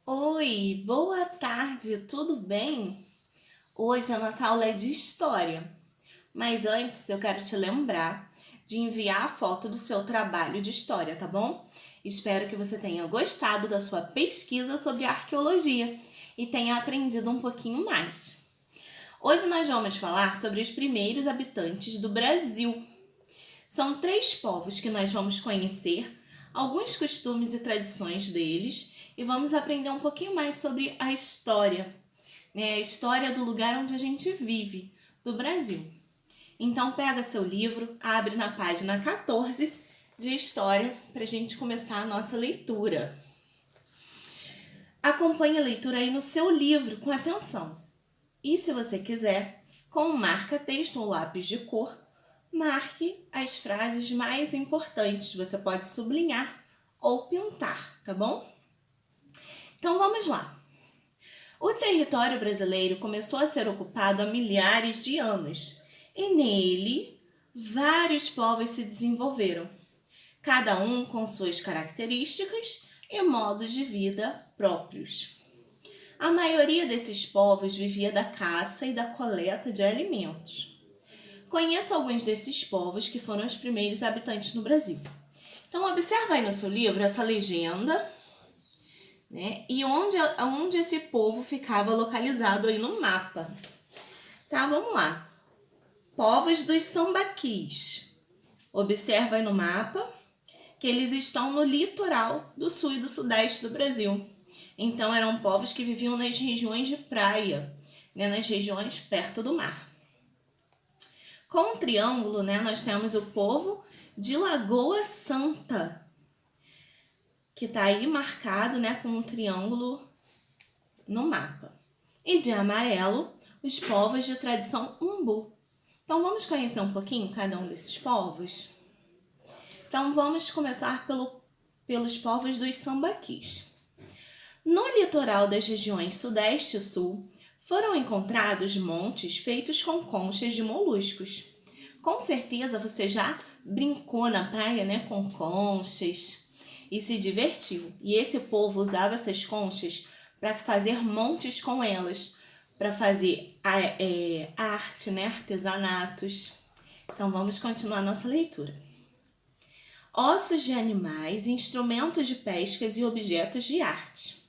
Oi, boa tarde, tudo bem? Hoje a nossa aula é de história, mas antes eu quero te lembrar de enviar a foto do seu trabalho de história, tá bom? Espero que você tenha gostado da sua pesquisa sobre arqueologia e tenha aprendido um pouquinho mais. Hoje nós vamos falar sobre os primeiros habitantes do Brasil. São 3 povos que nós vamos conhecer, alguns costumes e tradições deles e vamos aprender um pouquinho mais sobre a história, né? A história do lugar onde a gente vive, do Brasil. Então pega seu livro, abre na página 14 de história para a gente começar a nossa leitura. Acompanhe a leitura aí no seu livro com atenção. E se você quiser, com um marca-texto ou lápis de cor, marque as frases mais importantes. Você pode sublinhar ou pintar, tá bom? Então vamos lá. O território brasileiro começou a ser ocupado há milhares de anos e nele vários povos se desenvolveram, cada um com suas características e modos de vida próprios. A maioria desses povos vivia da caça e da coleta de alimentos. Conheça alguns desses povos que foram os primeiros habitantes no Brasil. Então, observa aí no seu livro essa legenda, né? E onde esse povo ficava localizado aí no mapa. Tá, vamos lá. Povos dos sambaquis. Observa aí no mapa que eles estão no litoral do sul e do sudeste do Brasil. Então, eram povos que viviam nas regiões de praia, né? Nas regiões perto do mar. Com o triângulo, né, nós temos o povo de Lagoa Santa, que está aí marcado, né, com um triângulo no mapa. E de amarelo, os povos de tradição umbu. Então, vamos conhecer um pouquinho cada um desses povos? Então, vamos começar pelos povos dos sambaquis. No litoral das regiões sudeste e sul, foram encontrados montes feitos com conchas de moluscos. Com certeza você já brincou na praia, né, com conchas e se divertiu. E esse povo usava essas conchas para fazer montes com elas, para fazer arte, né, artesanatos. Então vamos continuar nossa leitura. Ossos de animais, instrumentos de pescas e objetos de arte.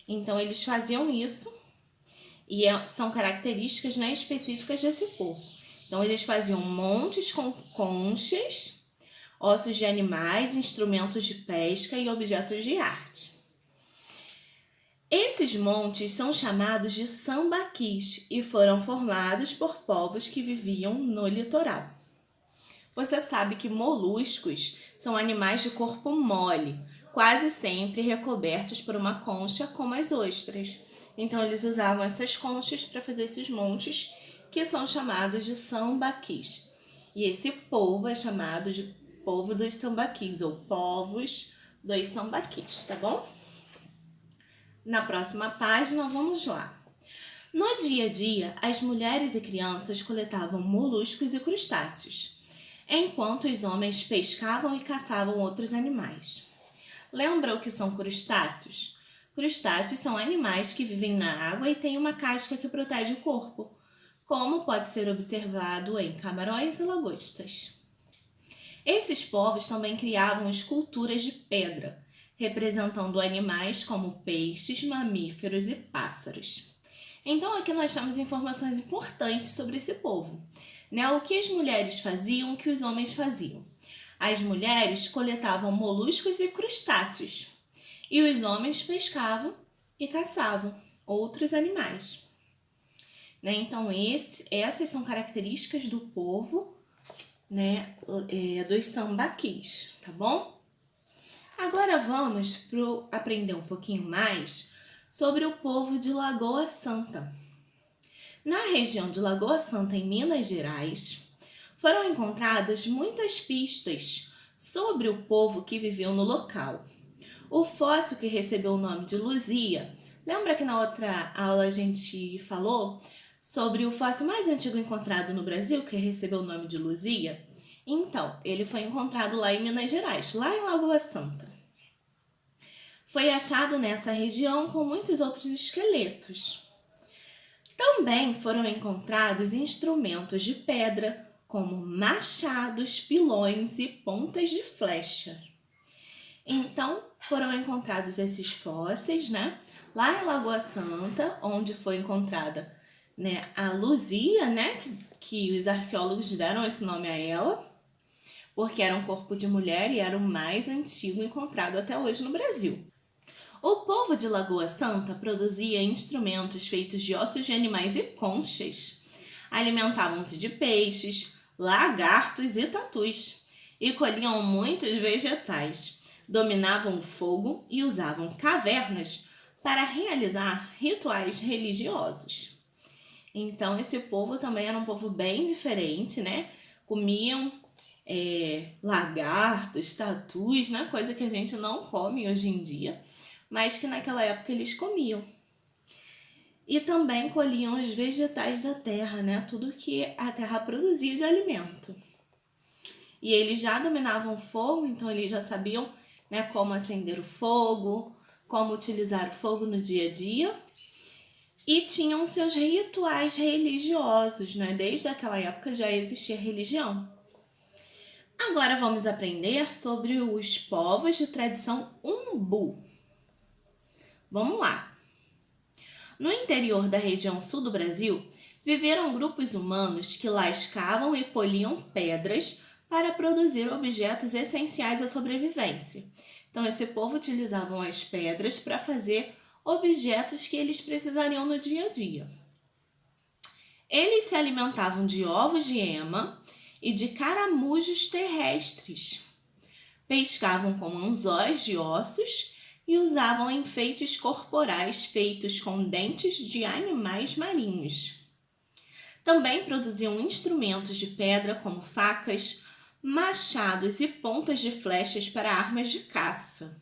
Então eles faziam isso e são características, né, específicas desse povo. Então, eles faziam montes com conchas, ossos de animais, instrumentos de pesca e objetos de arte. Esses montes são chamados de sambaquis e foram formados por povos que viviam no litoral. Você sabe que moluscos são animais de corpo mole, quase sempre recobertos por uma concha como as ostras. Então, eles usavam essas conchas para fazer esses montes, que são chamados de sambaquis. E esse povo é chamado de povo dos sambaquis, ou povos dos sambaquis, tá bom? Na próxima página, vamos lá. No dia a dia, as mulheres e crianças coletavam moluscos e crustáceos, enquanto os homens pescavam e caçavam outros animais. Lembra o que são crustáceos? Crustáceos são animais que vivem na água e têm uma casca que protege o corpo, como pode ser observado em camarões e lagostas. Esses povos também criavam esculturas de pedra, representando animais como peixes, mamíferos e pássaros. Então aqui nós temos informações importantes sobre esse povo, né? O que as mulheres faziam, o que os homens faziam. As mulheres coletavam moluscos e crustáceos, e os homens pescavam e caçavam outros animais. Né? Então, essas são características do povo, né, dos sambaquis, tá bom? Agora vamos aprender um pouquinho mais sobre o povo de Lagoa Santa. Na região de Lagoa Santa, em Minas Gerais, foram encontradas muitas pistas sobre o povo que viveu no local. O fóssil que recebeu o nome de Luzia, lembra que na outra aula a gente falou sobre o fóssil mais antigo encontrado no Brasil, que recebeu o nome de Luzia? Então, ele foi encontrado lá em Minas Gerais, lá em Lagoa Santa. foi achado nessa região com muitos outros esqueletos. Também foram encontrados instrumentos de pedra, como machados, pilões e pontas de flecha. Então, foram encontrados esses fósseis, né? Lá em Lagoa Santa, onde foi encontrada, né, a Luzia, né? Que os arqueólogos deram esse nome a ela, porque era um corpo de mulher e era o mais antigo encontrado até hoje no Brasil. O povo de Lagoa Santa produzia instrumentos feitos de ossos de animais e conchas. Alimentavam-se de peixes, lagartos e tatus. E colhiam muitos vegetais. Dominavam o fogo e usavam cavernas para realizar rituais religiosos. Então, esse povo também era um povo bem diferente, né? Comiam lagartos, tatus, né? Coisa que a gente não come hoje em dia, mas que naquela época eles comiam. E também colhiam os vegetais da terra, né? Tudo que a terra produzia de alimento. E eles já dominavam o fogo, então eles já sabiam, né, como acender o fogo, como utilizar o fogo no dia a dia. E tinham seus rituais religiosos, né? Desde aquela época já existia religião. Agora vamos aprender sobre os povos de tradição umbu. Vamos lá! No interior da região sul do Brasil, viveram grupos humanos que lascavam e poliam pedras para produzir objetos essenciais à sobrevivência. Então, esse povo utilizavam as pedras para fazer objetos que eles precisariam no dia a dia. Eles se alimentavam de ovos de ema e de caramujos terrestres. Pescavam com anzóis de ossos e usavam enfeites corporais feitos com dentes de animais marinhos. Também produziam instrumentos de pedra como facas, machados e pontas de flechas para armas de caça.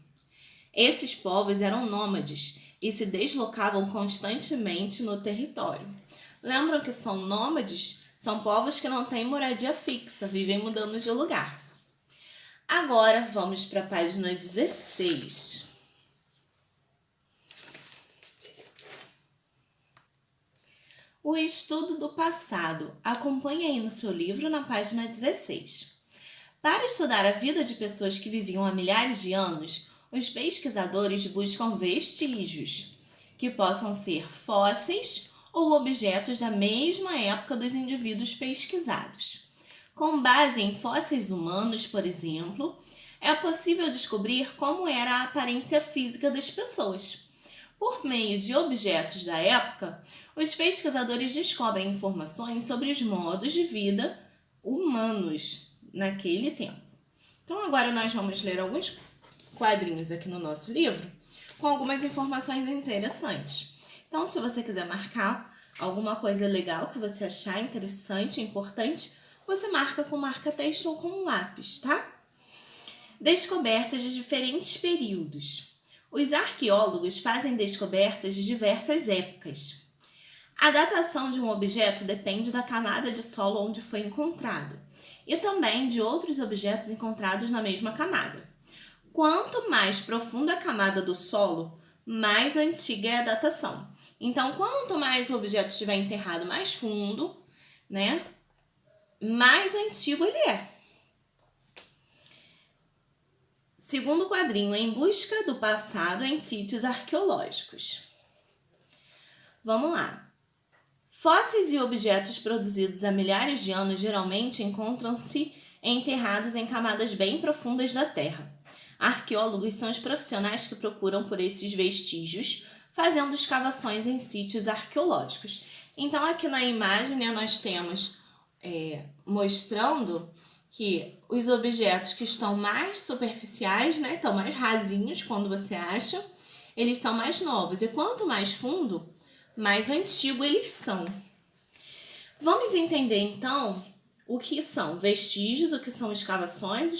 Esses povos eram nômades e se deslocavam constantemente no território. Lembram que são nômades? São povos que não têm moradia fixa, vivem mudando de lugar. Agora vamos para a página 16. O estudo do passado. Acompanhe aí no seu livro na página 16. Para estudar a vida de pessoas que viviam há milhares de anos, os pesquisadores buscam vestígios, que possam ser fósseis ou objetos da mesma época dos indivíduos pesquisados. Com base em fósseis humanos, por exemplo, é possível descobrir como era a aparência física das pessoas. Por meio de objetos da época, os pesquisadores descobrem informações sobre os modos de vida humanos naquele tempo. Então, agora nós vamos ler alguns quadrinhos aqui no nosso livro com algumas informações interessantes. Então, se você quiser marcar alguma coisa legal que você achar interessante, importante, você marca com marca-texto ou com um lápis, tá? Descobertas de diferentes períodos. Os arqueólogos fazem descobertas de diversas épocas. A datação de um objeto depende da camada de solo onde foi encontrado e também de outros objetos encontrados na mesma camada. Quanto mais profunda a camada do solo, mais antiga é a datação. Então, quanto mais o objeto estiver enterrado mais fundo, né, mais antigo ele é. Segundo quadrinho, em busca do passado em sítios arqueológicos. Vamos lá. Fósseis e objetos produzidos há milhares de anos geralmente encontram-se enterrados em camadas bem profundas da Terra. Arqueólogos são os profissionais que procuram por esses vestígios, fazendo escavações em sítios arqueológicos. Então, aqui na imagem, né, nós temos mostrando que os objetos que estão mais superficiais, né, estão mais rasinhos quando você acha, eles são mais novos. E quanto mais fundo, mais antigo eles são. Vamos entender, então, o que são vestígios, o que são escavações,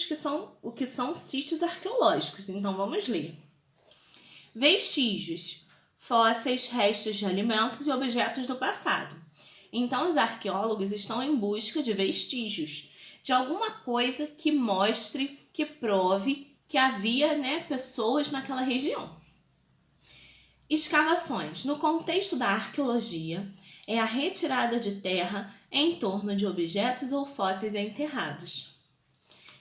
o que são sítios arqueológicos. Então, vamos ler. Vestígios, fósseis, restos de alimentos e objetos do passado. Então, os arqueólogos estão em busca de vestígios, de alguma coisa que mostre, que prove que havia, né, pessoas naquela região. Escavações. No contexto da arqueologia, é a retirada de terra em torno de objetos ou fósseis enterrados.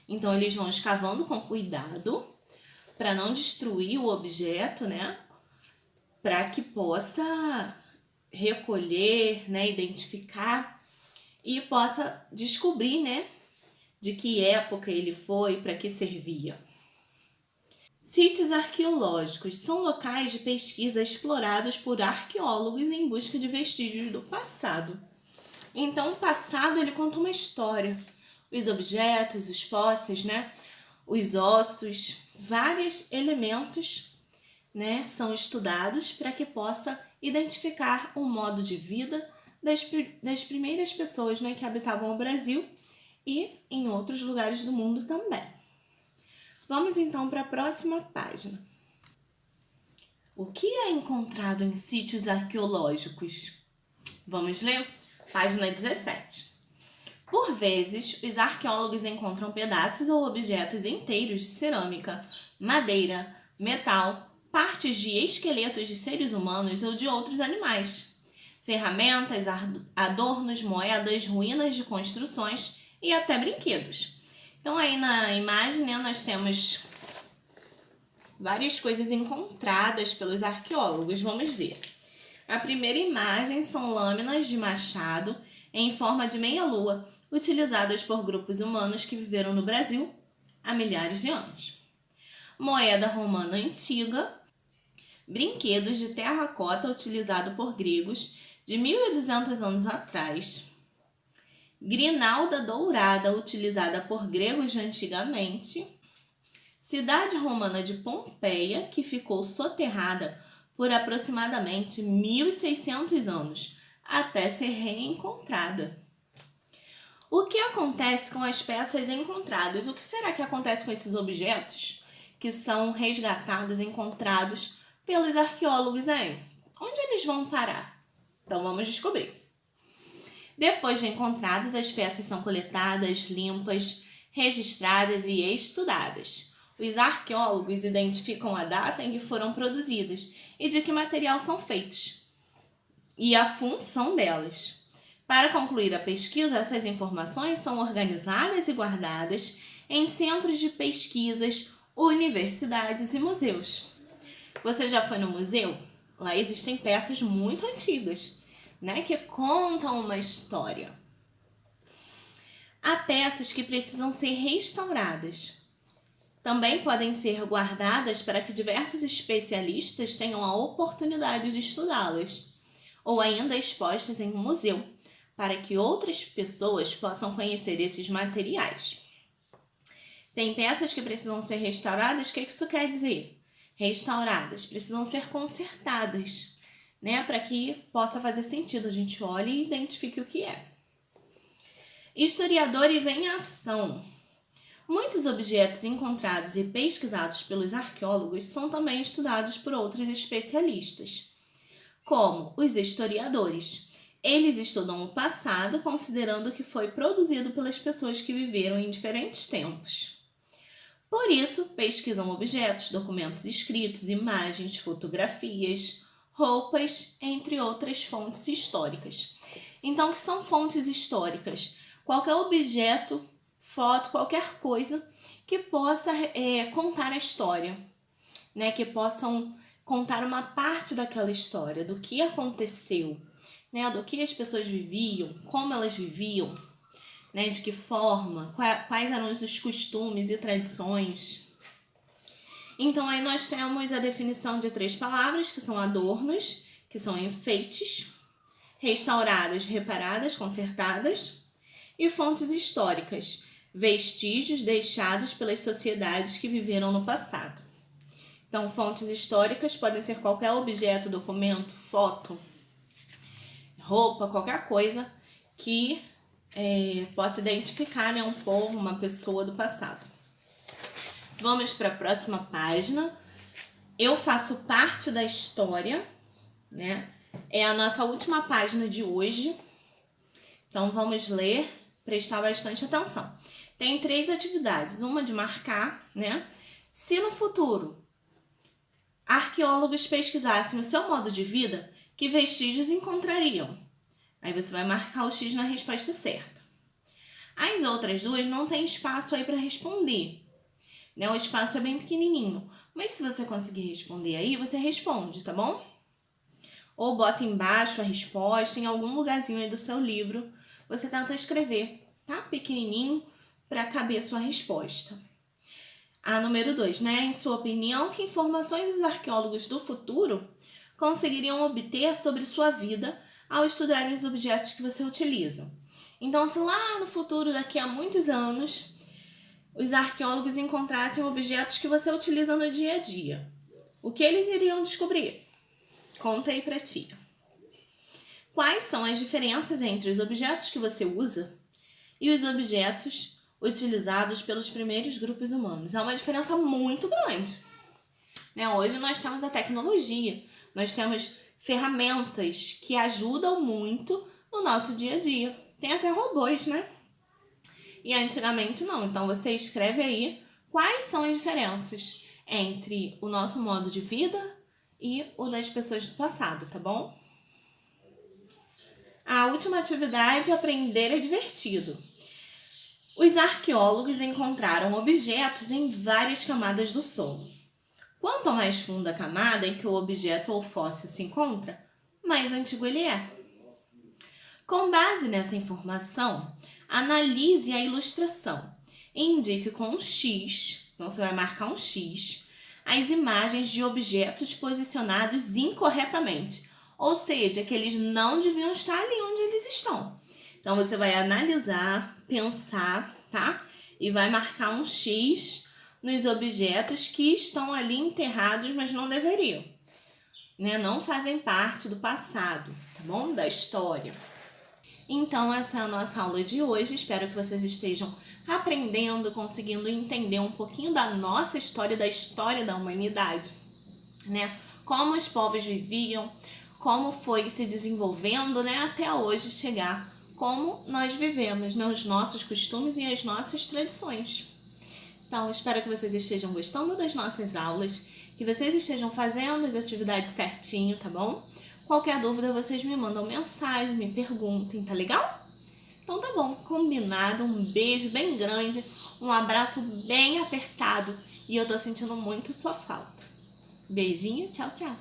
Então, eles vão escavando com cuidado para não destruir o objeto, né? Para que possa recolher, né? Identificar e possa descobrir, né? De que época ele foi, para que servia. Sítios arqueológicos são locais de pesquisa explorados por arqueólogos em busca de vestígios do passado. Então, o passado ele conta uma história. Os objetos, os fósseis, né? Os ossos, vários elementos, né? São estudados para que possa identificar o modo de vida das primeiras pessoas, né? Que habitavam o Brasil e em outros lugares do mundo também. Vamos então para a próxima página. O que é encontrado em sítios arqueológicos? Vamos ler? Página 17. Por vezes, os arqueólogos encontram pedaços ou objetos inteiros de cerâmica, madeira, metal, partes de esqueletos de seres humanos ou de outros animais, ferramentas, adornos, moedas, ruínas de construções e até brinquedos. Então, aí na imagem, né, nós temos várias coisas encontradas pelos arqueólogos. Vamos ver. A primeira imagem são lâminas de machado em forma de meia-lua, utilizadas por grupos humanos que viveram no Brasil há milhares de anos. Moeda romana antiga, brinquedos de terracota utilizado por gregos de 1.200 anos atrás. Grinalda dourada utilizada por gregos de antigamente. Cidade romana de Pompeia, que ficou soterrada por aproximadamente 1.600 anos, até ser reencontrada. O que acontece com as peças encontradas? O que será que acontece com esses objetos que são resgatados, encontrados pelos arqueólogos aí? Onde eles vão parar? Então vamos descobrir. Depois de encontrados, as peças são coletadas, limpas, registradas e estudadas. Os arqueólogos identificam a data em que foram produzidas e de que material são feitos e a função delas. Para concluir a pesquisa, essas informações são organizadas e guardadas em centros de pesquisas, universidades e museus. Você já foi no museu? Lá existem peças muito antigas, né, que contam uma história. Há peças que precisam ser restauradas. Também podem ser guardadas para que diversos especialistas tenham a oportunidade de estudá-las, ou ainda expostas em um museu, para que outras pessoas possam conhecer esses materiais. Tem peças que precisam ser restauradas, o que isso quer dizer? Restauradas, precisam ser consertadas, né? Para que possa fazer sentido, a gente olhe e identifique o que é. Historiadores em ação. Muitos objetos encontrados e pesquisados pelos arqueólogos são também estudados por outros especialistas, como os historiadores. Eles estudam o passado considerando o que foi produzido pelas pessoas que viveram em diferentes tempos. Por isso, pesquisam objetos, documentos escritos, imagens, fotografias, roupas, entre outras fontes históricas. Então, o que são fontes históricas? Qualquer objeto, foto, qualquer coisa que possa contar a história, né? Que possam contar uma parte daquela história, do que aconteceu, né? Do que as pessoas viviam, como elas viviam, né? De que forma, quais eram os costumes e tradições. Então, aí nós temos a definição de 3 palavras, que são adornos, que são enfeites, restauradas, reparadas, consertadas, e fontes históricas, vestígios deixados pelas sociedades que viveram no passado. Então, fontes históricas podem ser qualquer objeto, documento, foto, roupa, qualquer coisa que possa identificar, né, um povo, uma pessoa do passado. Vamos para a próxima página. Eu faço parte da história, né? É a nossa última página de hoje. Então, vamos ler, prestar bastante atenção. Tem 3 atividades. Uma de marcar, né? Se no futuro arqueólogos pesquisassem o seu modo de vida, que vestígios encontrariam? Aí você vai marcar o X na resposta certa. As outras duas não tem espaço aí para responder, né? O espaço é bem pequenininho, mas se você conseguir responder aí, você responde, tá bom? Ou bota embaixo a resposta, em algum lugarzinho aí do seu livro, você tenta escrever, tá? Pequenininho, para caber a sua resposta. A número 2, né? Em sua opinião, que informações os arqueólogos do futuro conseguiriam obter sobre sua vida ao estudarem os objetos que você utiliza? Então, se lá no futuro, daqui a muitos anos, os arqueólogos encontrassem objetos que você utiliza no dia a dia, o que eles iriam descobrir? Conta aí pra ti. Quais são as diferenças entre os objetos que você usa e os objetos utilizados pelos primeiros grupos humanos? É uma diferença muito grande, né? Hoje nós temos a tecnologia, nós temos ferramentas que ajudam muito no nosso dia a dia. Tem até robôs, né? E antigamente não. Então você escreve aí quais são as diferenças entre o nosso modo de vida e o das pessoas do passado, tá bom? A última atividade, aprender é divertido. Os arqueólogos encontraram objetos em várias camadas do solo. Quanto mais funda a camada em que o objeto ou fóssil se encontra, mais antigo ele é. Com base nessa informação, analise a ilustração e indique com um X, então você vai marcar um X, as imagens de objetos posicionados incorretamente, ou seja, que eles não deviam estar ali onde eles estão. Então você vai analisar, pensar, tá? E vai marcar um X nos objetos que estão ali enterrados, mas não deveriam, né? Não fazem parte do passado, tá bom? Da história. Então, essa é a nossa aula de hoje. Espero que vocês estejam aprendendo, conseguindo entender um pouquinho da nossa história, da história da humanidade, né? Como os povos viviam, como foi se desenvolvendo, né? Até hoje chegar como nós vivemos, né? Os nossos costumes e as nossas tradições. Então, espero que vocês estejam gostando das nossas aulas, que vocês estejam fazendo as atividades certinho, tá bom? Qualquer dúvida, vocês me mandam mensagem, me perguntem, tá legal? Então tá bom, combinado. Um beijo bem grande, um abraço bem apertado e eu tô sentindo muito sua falta. Beijinho, tchau, tchau!